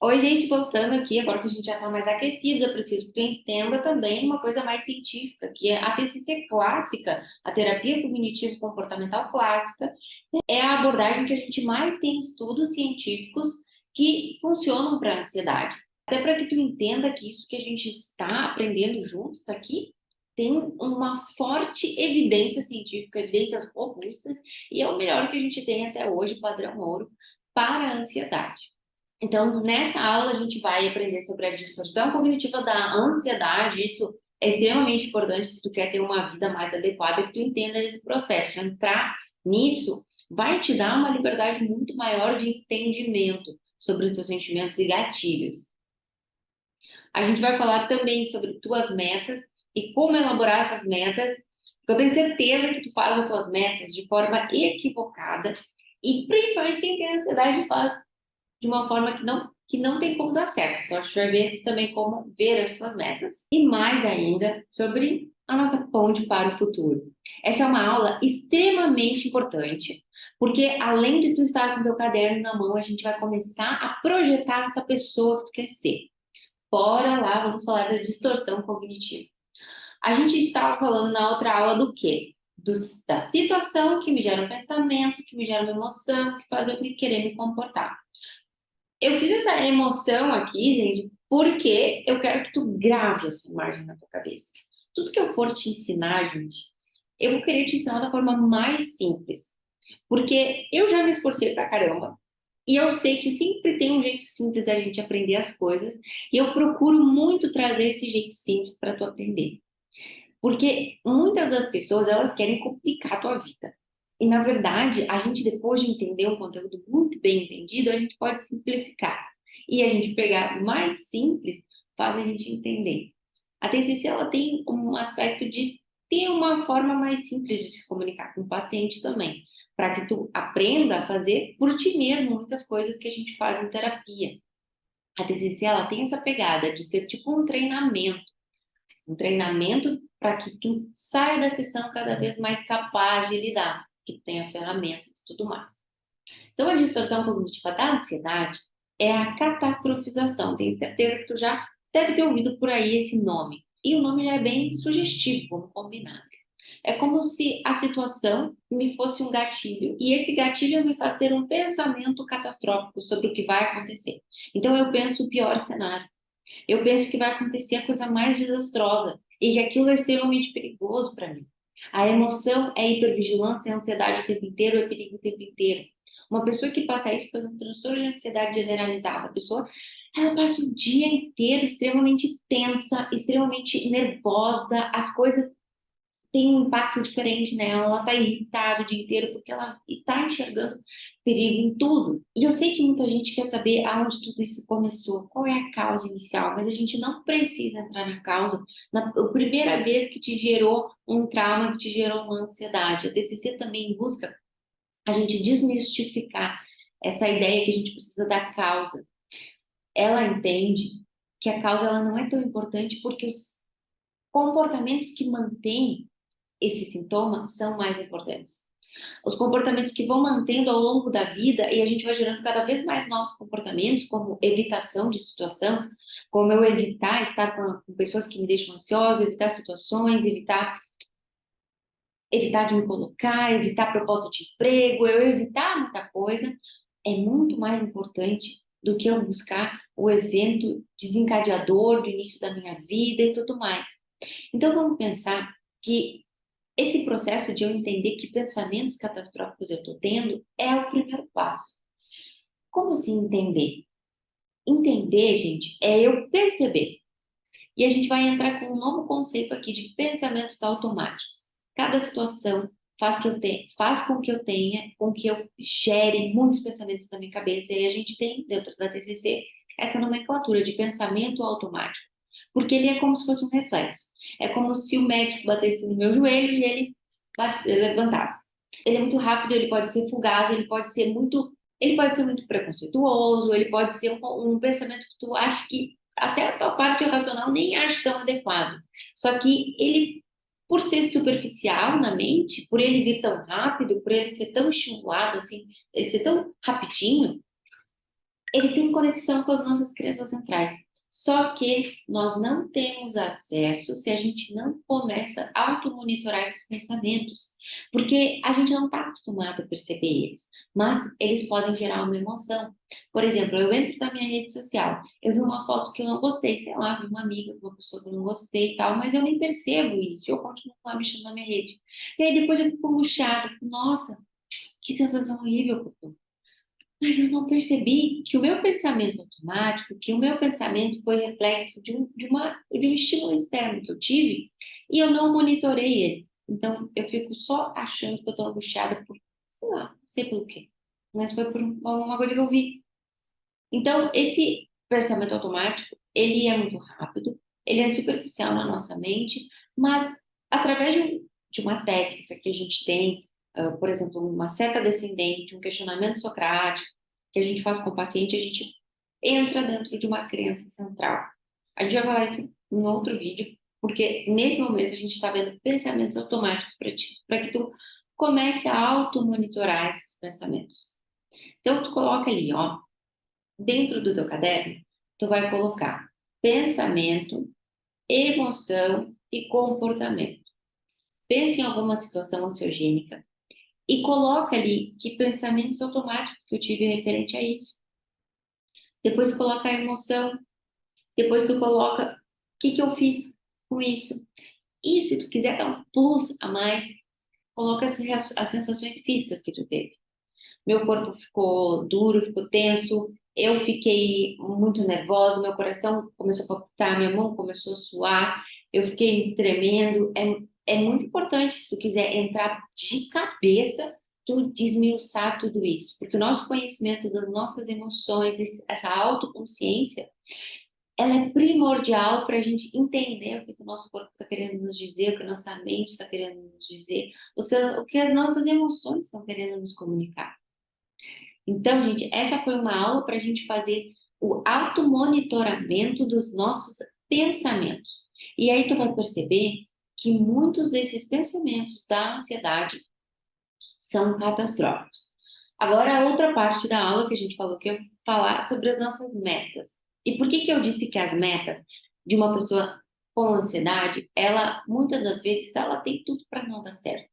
Oi, gente, voltando aqui, agora que a gente já está mais aquecido, eu preciso que tu entenda também uma coisa mais científica, que é a TCC clássica, a terapia cognitivo-comportamental clássica, é a abordagem que a gente mais tem estudos científicos que funcionam para a ansiedade. Até para que tu entenda que isso que a gente está aprendendo juntos aqui tem uma forte evidência científica, evidências robustas, e é o melhor que a gente tem até hoje, padrão ouro, para a ansiedade. Então, nessa aula, a gente vai aprender sobre a distorção cognitiva da ansiedade. Isso é extremamente importante se tu quer ter uma vida mais adequada, que tu entenda esse processo. Entrar nisso vai te dar uma liberdade muito maior de entendimento sobre os teus sentimentos e gatilhos. A gente vai falar também sobre tuas metas e como elaborar essas metas. Eu tenho certeza que tu faz as tuas metas de forma equivocada e principalmente quem tem ansiedade faz de uma forma que não tem como dar certo. Então, a gente vai ver também como ver as suas metas e mais ainda sobre a nossa ponte para o futuro. Essa é uma aula extremamente importante, porque além de tu estar com teu caderno na mão, a gente vai começar a projetar essa pessoa que tu quer ser. Bora lá, vamos falar da distorção cognitiva. A gente estava falando na outra aula do quê? Da situação que me gera um pensamento, que me gera uma emoção, que faz eu querer me comportar. Eu fiz essa emoção aqui, gente, porque eu quero que tu grave essa imagem na tua cabeça. Tudo que eu for te ensinar, gente, eu vou querer te ensinar da forma mais simples. Porque eu já me esforcei pra caramba. E eu sei que sempre tem um jeito simples da gente aprender as coisas. E eu procuro muito trazer esse jeito simples para tu aprender. Porque muitas das pessoas, elas querem complicar a tua vida. E, na verdade, a gente, depois de entender um conteúdo muito bem entendido, a gente pode simplificar. E a gente pegar o mais simples, faz a gente entender. A TCC, ela tem um aspecto de ter uma forma mais simples de se comunicar com o paciente também. Para que tu aprenda a fazer por ti mesmo muitas coisas que a gente faz em terapia. A TCC, ela tem essa pegada de ser tipo um treinamento para que tu saia da sessão cada vez mais capaz de lidar, que tu tenha ferramentas e tudo mais. Então, a distorção cognitiva da ansiedade é a catastrofização. Tenho certeza que tu já deve ter ouvido por aí esse nome. E o nome já é bem sugestivo, vamos combinar. É como se a situação me fosse um gatilho e esse gatilho me faz ter um pensamento catastrófico sobre o que vai acontecer. Então eu penso o pior cenário. Eu penso que vai acontecer a coisa mais desastrosa e que aquilo é extremamente perigoso para mim. A emoção é hipervigilância, é ansiedade o tempo inteiro, é perigo o tempo inteiro. Uma pessoa que passa isso, por exemplo, transtorno de ansiedade generalizada, a pessoa ela passa o dia inteiro extremamente tensa, extremamente nervosa, as coisas tem um impacto diferente nela, ela está irritada o dia inteiro porque ela está enxergando perigo em tudo. E eu sei que muita gente quer saber aonde tudo isso começou, qual é a causa inicial, mas a gente não precisa entrar na causa na primeira vez que te gerou um trauma, que te gerou uma ansiedade. A TCC também busca a gente desmistificar essa ideia que a gente precisa da causa. Ela entende que a causa ela não é tão importante porque os comportamentos que mantêm esse sintoma são mais importantes. Os comportamentos que vão mantendo ao longo da vida e a gente vai gerando cada vez mais novos comportamentos, como evitação de situação, como eu evitar estar com pessoas que me deixam ansiosa, evitar situações, evitar de me colocar, evitar proposta de emprego, eu evitar muita coisa, é muito mais importante do que eu buscar o evento desencadeador do início da minha vida e tudo mais. Então vamos pensar que esse processo de eu entender que pensamentos catastróficos eu estou tendo é o primeiro passo. Como assim entender? Entender, gente, é eu perceber. E a gente vai entrar com um novo conceito aqui de pensamentos automáticos. Cada situação faz com que eu tenha, com que eu gere muitos pensamentos na minha cabeça. E a gente tem dentro da TCC essa nomenclatura de pensamento automático, porque ele é como se fosse um reflexo. É como se o médico batesse no meu joelho e ele levantasse. Ele é muito rápido, ele pode ser fugaz, ele pode ser muito preconceituoso, ele pode ser um pensamento que tu acha que até a tua parte racional nem acha tão adequado. Só que ele, por ser superficial na mente, por ele vir tão rápido, por ele ser tão estimulado, assim, ele ser tão rapidinho, ele tem conexão com as nossas crenças centrais. Só que nós não temos acesso se a gente não começa a automonitorar esses pensamentos, porque a gente não está acostumado a perceber eles, mas eles podem gerar uma emoção. Por exemplo, eu entro na minha rede social, eu vi uma foto que eu não gostei, sei lá, vi uma amiga com uma pessoa que eu não gostei e tal, mas eu nem percebo isso, eu continuo lá mexendo na minha rede. E aí depois eu fico angustiada, fico, nossa, que sensação horrível que eu tô. Mas eu não percebi que o meu pensamento automático, que o meu pensamento foi reflexo de um estímulo externo que eu tive e eu não monitorei ele. Então, eu fico só achando que eu estou angustiada por, sei lá, não sei pelo quê. Mas foi por uma coisa que eu vi. Então, esse pensamento automático, ele é muito rápido, ele é superficial na nossa mente, mas através de uma técnica que a gente tem, por exemplo, uma seta descendente, um questionamento socrático, que a gente faz com o paciente, a gente entra dentro de uma crença central. A gente vai falar isso em outro vídeo, porque nesse momento a gente está vendo pensamentos automáticos para ti, para que tu comece a auto-monitorar esses pensamentos. Então, tu coloca ali, ó, dentro do teu caderno, tu vai colocar pensamento, emoção e comportamento. Pense em alguma situação ansiogênica e coloca ali que pensamentos automáticos que eu tive referente a isso. Depois coloca a emoção, depois tu coloca o que que eu fiz com isso. E se tu quiser dar um plus a mais, coloca as sensações físicas que tu teve. Meu corpo ficou duro, ficou tenso, eu fiquei muito nervosa, meu coração começou a palpitar, minha mão começou a suar, eu fiquei tremendo. É muito importante, se tu quiser entrar de cabeça, tu desmiuçar tudo isso, porque o nosso conhecimento das nossas emoções, essa autoconsciência, ela é primordial para a gente entender o que o nosso corpo está querendo nos dizer, o que a nossa mente está querendo nos dizer, o que as nossas emoções estão querendo nos comunicar. Então, gente, essa foi uma aula para a gente fazer o automonitoramento dos nossos pensamentos. E aí tu vai perceber que muitos desses pensamentos da ansiedade são catastróficos. Agora, a outra parte da aula que a gente falou que é falar sobre as nossas metas. E por que que eu disse que as metas de uma pessoa com ansiedade, ela muitas das vezes ela tem tudo para não dar certo.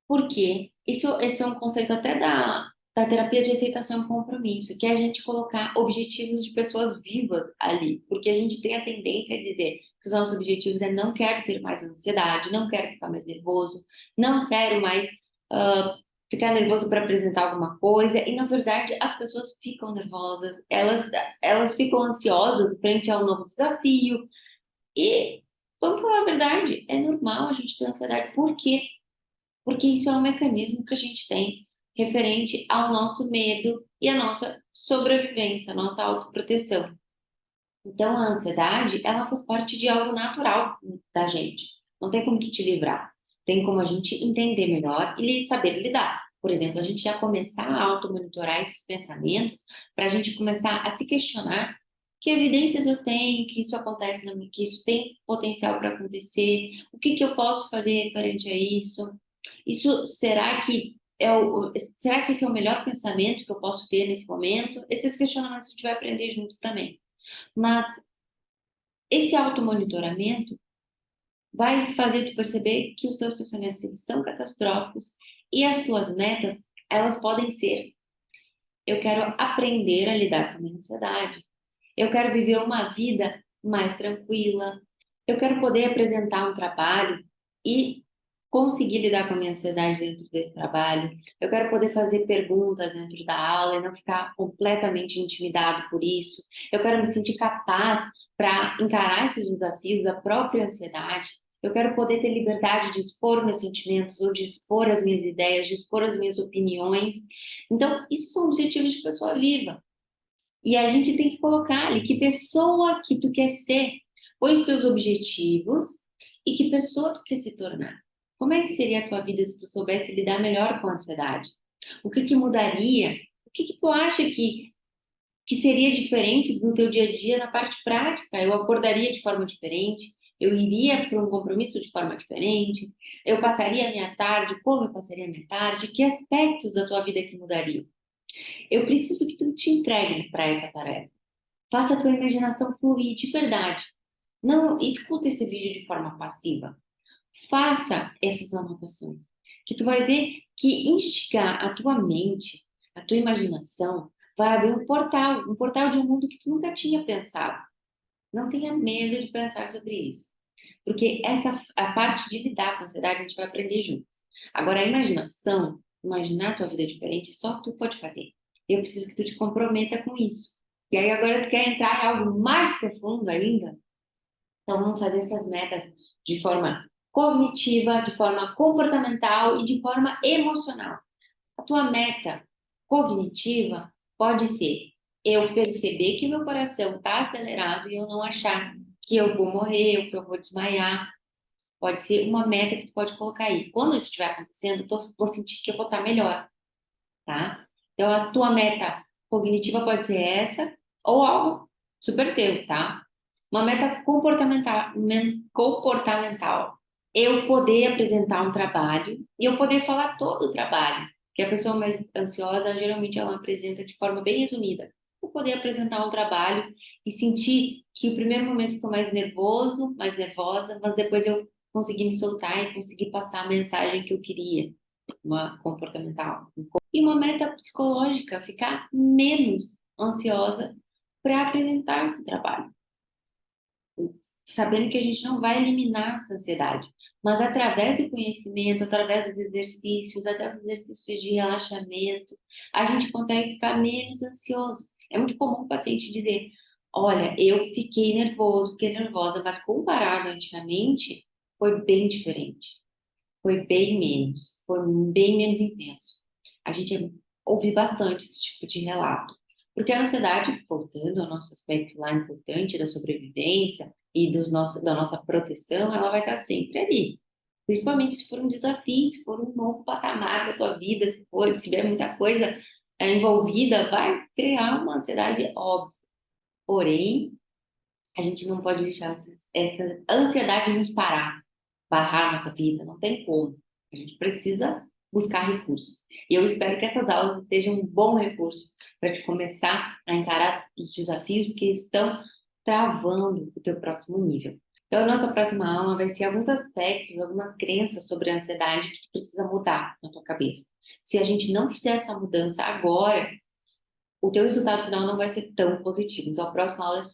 Porque esse é um conceito até da terapia de aceitação e compromisso, que é a gente colocar objetivos de pessoas vivas ali. Porque a gente tem a tendência a dizer que os nossos objetivos é não quero ter mais ansiedade, não quero ficar mais nervoso, não quero mais ficar nervoso para apresentar alguma coisa. E, na verdade, as pessoas ficam nervosas, elas ficam ansiosas frente ao novo desafio. E, vamos falar a verdade, é normal a gente ter ansiedade. Por quê? Porque isso é um mecanismo que a gente tem referente ao nosso medo e à nossa sobrevivência, à nossa autoproteção. Então, a ansiedade, ela faz parte de algo natural da gente. Não tem como tu te livrar. Tem como a gente entender melhor e saber lidar. Por exemplo, a gente já começar a automonitorar esses pensamentos para a gente começar a se questionar que evidências eu tenho que isso acontece, que isso tem potencial para acontecer, o que que eu posso fazer referente a isso. Isso será que esse é o melhor pensamento que eu posso ter nesse momento? Esses questionamentos a gente vai aprender juntos também. Mas esse automonitoramento vai fazer tu perceber que os teus pensamentos eles são catastróficos e as tuas metas, elas podem ser: eu quero aprender a lidar com a minha ansiedade. Eu quero viver uma vida mais tranquila. Eu quero poder apresentar um trabalho e conseguir lidar com a minha ansiedade dentro desse trabalho. Eu quero poder fazer perguntas dentro da aula e não ficar completamente intimidado por isso. Eu quero me sentir capaz para encarar esses desafios da própria ansiedade. Eu quero poder ter liberdade de expor meus sentimentos ou de expor as minhas ideias, de expor as minhas opiniões. Então, isso são objetivos de pessoa viva. E a gente tem que colocar ali que pessoa que tu quer ser, põe os teus objetivos e que pessoa tu quer se tornar. Como é que seria a tua vida se tu soubesse lidar melhor com a ansiedade? O que que mudaria? O que que tu acha que seria diferente do teu dia a dia na parte prática? Eu acordaria de forma diferente? Eu iria para um compromisso de forma diferente? Eu passaria a minha tarde? Como eu passaria a minha tarde? Que aspectos da tua vida que mudariam? Eu preciso que tu te entregue para essa tarefa. Faça a tua imaginação fluir de verdade. Não escuta esse vídeo de forma passiva. Faça essas anotações, que tu vai ver que instigar a tua mente, a tua imaginação, vai abrir um portal de um mundo que tu nunca tinha pensado. Não tenha medo de pensar sobre isso, porque essa a parte de lidar com a ansiedade a gente vai aprender junto. Agora, a imaginação, imaginar a tua vida diferente, só tu pode fazer. Eu preciso que tu te comprometa com isso. E aí agora tu quer entrar em algo mais profundo ainda? Então, vamos fazer essas metas de forma cognitiva, de forma comportamental e de forma emocional. A tua meta cognitiva pode ser eu perceber que meu coração está acelerado e eu não achar que eu vou morrer ou que eu vou desmaiar. Pode ser uma meta que tu pode colocar aí. Quando isso estiver acontecendo, vou sentir que eu vou estar melhor, tá? Então, a tua meta cognitiva pode ser essa ou algo super teu, tá? Uma meta comportamental. Eu poder apresentar um trabalho e eu poder falar todo o trabalho. Que a pessoa mais ansiosa, geralmente, ela apresenta de forma bem resumida. Eu poder apresentar um trabalho e sentir que o primeiro momento estou mais nervoso, mais nervosa, mas depois eu consegui me soltar e consegui passar a mensagem que eu queria, uma comportamental. E uma meta psicológica, ficar menos ansiosa para apresentar esse trabalho, sabendo que a gente não vai eliminar essa ansiedade, mas através do conhecimento, através dos exercícios, até os exercícios de relaxamento, a gente consegue ficar menos ansioso. É muito comum o paciente dizer: olha, eu fiquei nervoso, fiquei nervosa, mas comparado antigamente, foi bem diferente, foi bem menos intenso. A gente ouve bastante esse tipo de relato. Porque a ansiedade, voltando ao nosso aspecto lá importante da sobrevivência e da nossa proteção, ela vai estar sempre ali. Principalmente se for um desafio, se for um novo patamar da tua vida, se tiver muita coisa envolvida, vai criar uma ansiedade óbvia. Porém, a gente não pode deixar essa ansiedade nos barrar a nossa vida, não tem como. A gente precisa buscar recursos. E eu espero que essas aulas sejam um bom recurso para te começar a encarar os desafios que estão travando o teu próximo nível. Então, a nossa próxima aula vai ser alguns aspectos, algumas crenças sobre a ansiedade que tu precisa mudar na tua cabeça. Se a gente não fizer essa mudança agora, o teu resultado final não vai ser tão positivo. Então, a próxima aula é